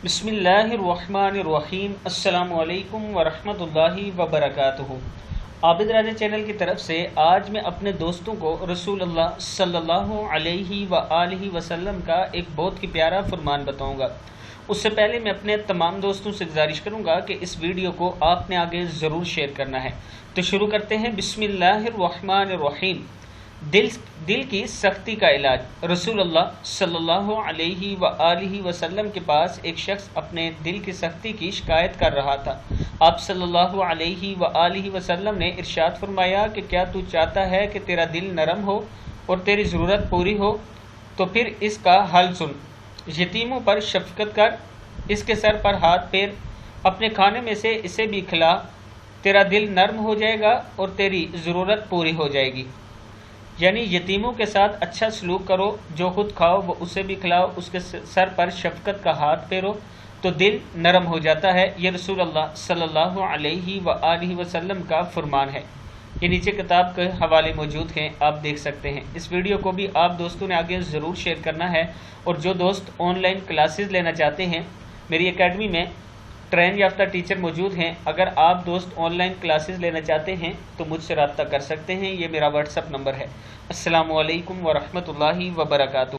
बिस्मिल्लाहिर्रहमानिर्रहीम। अस्सलामु अलैकुम वरहमतुल्लाहि वबरकातुहू। आबिद राजा चैनल की तरफ से आज मैं अपने दोस्तों को रसूलुल्लाह सल्लल्लाहु अलैहि वआलिहि वसल्लम का एक बहुत ही प्यारा फरमान बताऊंगा। उससे पहले मैं अपने तमाम दोस्तों से गुजारिश करूंगा कि इस वीडियो को आपने आगे ज़रूर शेयर करना है। तो शुरू करते हैं। बिस्मिल्लाहिर्रहमानिर्रहीम। दिल की सख्ती का इलाज। रसूलुल्लाह सल्लल्लाहु अलैहि वआलिहि वसल्लम के पास एक शख्स अपने दिल की सख्ती की शिकायत कर रहा था। आप सल्लल्लाहु अलैहि वआलिहि वसल्लम ने इरशाद फरमाया कि क्या तू चाहता है कि तेरा दिल नरम हो और तेरी ज़रूरत पूरी हो, तो फिर इसका हल सुन। यतीमों पर शफकत कर, इसके सर पर हाथ फेर, अपने खाने में से इसे भी खिला, तेरा दिल नरम हो जाएगा और तेरी ज़रूरत पूरी हो जाएगी। यानी यतीमों के साथ अच्छा सलूक करो, जो खुद खाओ वो उसे भी खिलाओ, उसके सर पर शफकत का हाथ फेरो तो दिल नरम हो जाता है। ये रसूलुल्लाह सल्लल्लाहु अलैहि वआलिहि वसल्लम का फरमान है। ये नीचे किताब के हवाले मौजूद हैं, आप देख सकते हैं। इस वीडियो को भी आप दोस्तों ने आगे ज़रूर शेयर करना है। और जो दोस्त ऑनलाइन क्लासेस लेना चाहते हैं, मेरी एकेडमी में ट्रेन याफ्ता टीचर मौजूद हैं। अगर आप दोस्त ऑनलाइन क्लासेस लेना चाहते हैं तो मुझसे रब्ता कर सकते हैं। ये मेरा व्हाट्सअप नंबर है। अस्सलामु अलैकुम वरहमतुल्लाहि वबरकातुहू।